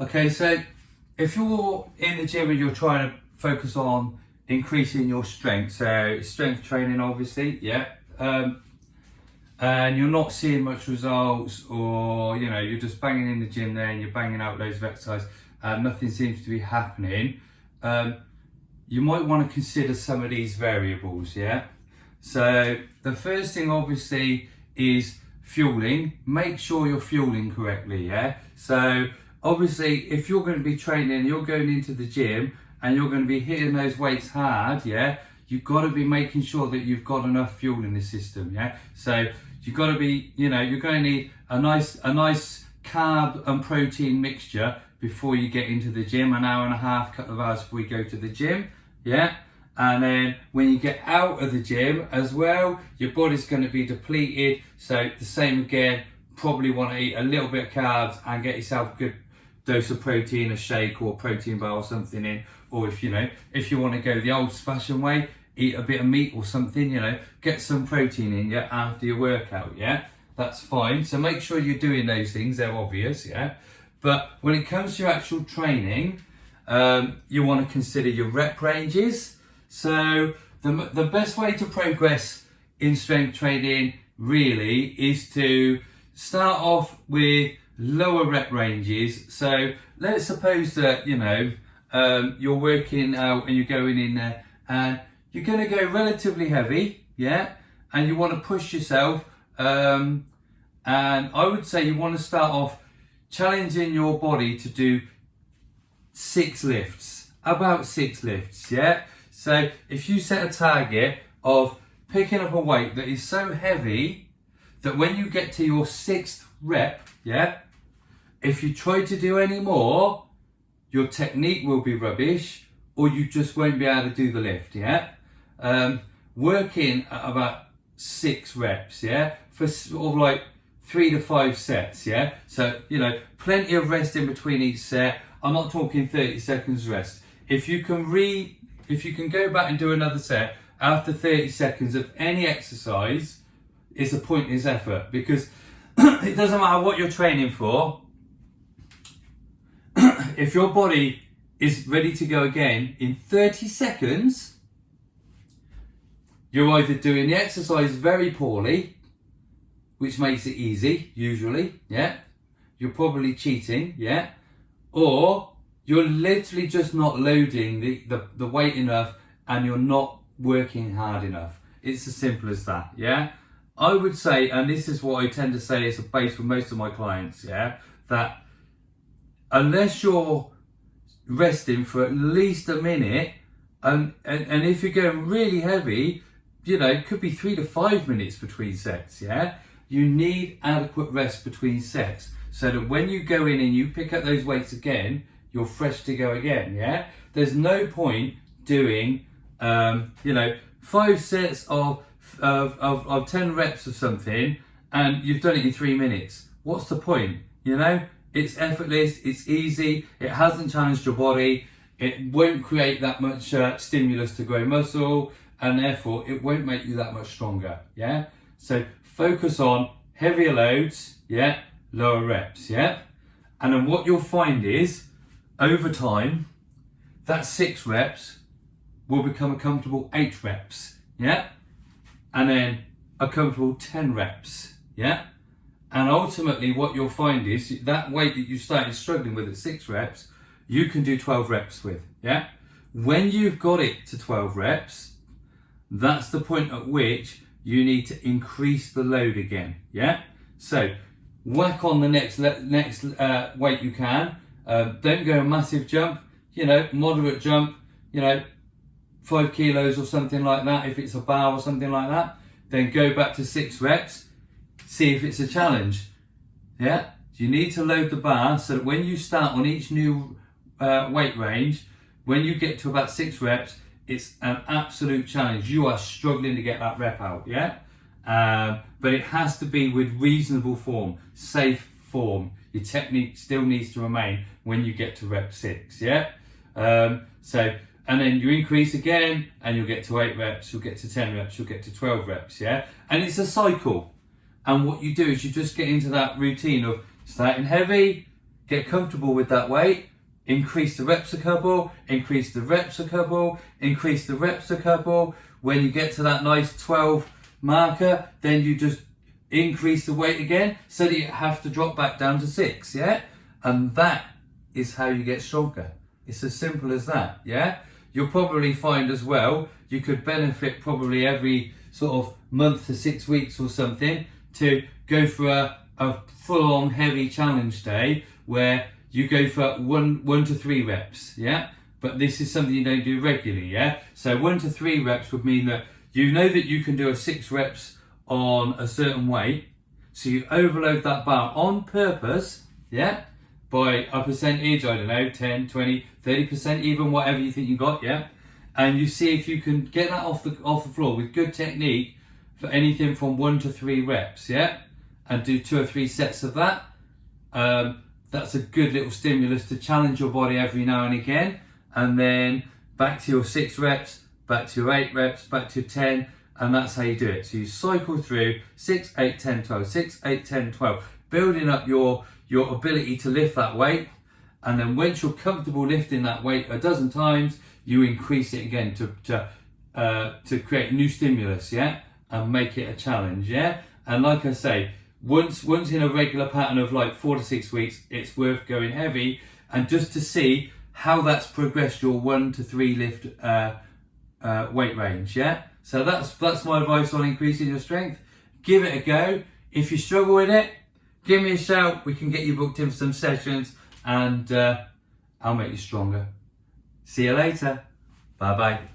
Okay, so if you're in the gym and you're trying to focus on increasing your strength, so strength training obviously, yeah, and you're not seeing much results, or you're just banging in the gym there and you're banging out loads of exercise and nothing seems to be happening, you might want to consider some of these variables, yeah? So the first thing obviously is fueling. Make sure you're fueling correctly, yeah? So obviously if you're going to be training, you're going into the gym and you're going to be hitting those weights hard, yeah? You've got to be making sure that you've got enough fuel in the system, yeah? So you've got to be, you're going to need a nice carb and protein mixture before you get into the gym, an hour and a half, couple of hours before you go to the gym, yeah? And then when you get out of the gym as well, your body's going to be depleted. So the same again, probably want to eat a little bit of carbs and get yourself a good dose of protein, a shake or a protein bar or something in. Or if you want to go the old fashioned way, eat a bit of meat or something, get some protein in, yeah, after your workout, yeah? That's fine. So make sure you're doing those things, they're obvious, yeah? But when it comes to your actual training, you want to consider your rep ranges. So the best way to progress in strength training really is to start off with lower rep ranges. So let's suppose that, you're working out and you're going in there and you're going to go relatively heavy, yeah? And you want to push yourself. And I would say you want to start off challenging your body to do 6 lifts, about 6 lifts, yeah? So if you set a target of picking up a weight that is so heavy that when you get to your 6th rep, yeah, if you try to do any more, your technique will be rubbish or you just won't be able to do the lift, yeah? Working at about 6 reps, yeah, for sort of like 3 to 5 sets, yeah? So, plenty of rest in between each set. I'm not talking 30 seconds rest. If you can go back and do another set after 30 seconds of any exercise, it's a pointless effort because it doesn't matter what you're training for. If your body is ready to go again in 30 seconds, you're either doing the exercise very poorly, which makes it easy, usually, yeah? You're probably cheating, yeah? Or you're literally just not loading the weight enough and you're not working hard enough. It's as simple as that, yeah? I would say, and this is what I tend to say as a base for most of my clients, yeah? That unless you're resting for at least a minute, and if you're going really heavy, it could be 3 to 5 minutes between sets, yeah? You need adequate rest between sets so that when you go in and you pick up those weights again, you're fresh to go again, yeah? There's no point doing, 5 sets of 10 reps of something and you've done it in 3 minutes. What's the point, It's effortless, it's easy, it hasn't challenged your body, it won't create that much stimulus to grow muscle, and therefore it won't make you that much stronger, yeah? So focus on heavier loads, yeah? Lower reps, yeah? And then what you'll find is, over time, that 6 reps will become a comfortable 8 reps, yeah? And then a comfortable 10 reps, yeah? And ultimately what you'll find is that weight that you started struggling with at 6 reps, you can do 12 reps with, yeah? When you've got it to 12 reps, that's the point at which you need to increase the load again, yeah? So whack on the next weight you can. Don't go a massive jump, moderate jump, 5 kilos or something like that. If it's a bar or something like that, then go back to 6 reps, see if it's a challenge, yeah? You need to load the bar so that when you start on each new weight range, when you get to about 6 reps, it's an absolute challenge. You are struggling to get that rep out, yeah? But it has to be with reasonable form, safe form. Your technique still needs to remain when you get to rep 6, yeah? And then you increase again and you'll get to 8 reps, you'll get to 10 reps, you'll get to 12 reps, yeah? And it's a cycle. And what you do is you just get into that routine of starting heavy, get comfortable with that weight, increase the reps a couple, increase the reps a couple, increase the reps a couple. When you get to that nice 12 marker, then you just increase the weight again so that you have to drop back down to 6, yeah? And that is how you get stronger. It's as simple as that, yeah? You'll probably find as well, you could benefit probably every sort of month to 6 weeks or something to go for a full-on heavy challenge day where you go for one to 3 reps, yeah? But this is something you don't do regularly, yeah? So 1 to 3 reps would mean that you know that you can do a 6 reps on a certain weight, so you overload that bar on purpose, yeah? By a percentage, I don't know, 10, 20, 30%, even whatever you think you got, yeah? And you see if you can get that off the floor with good technique for anything from 1 to 3 reps, yeah? And do 2 or 3 sets of that. That's a good little stimulus to challenge your body every now and again. And then back to your 6 reps, back to your 8 reps, back to your 10, and that's how you do it. So you cycle through 6, 8, 10, 12, 6, 8, 10, 12, building up your ability to lift that weight. And then once you're comfortable lifting that weight a dozen times, you increase it again to create new stimulus, yeah? And make it a challenge, yeah? And like I say, once in a regular pattern of like 4 to 6 weeks, it's worth going heavy, and just to see how that's progressed your 1 to 3 lift weight range, yeah? So that's my advice on increasing your strength. Give it a go. If you struggle with it, give me a shout. We can get you booked in for some sessions, and I'll make you stronger. See you later. Bye bye.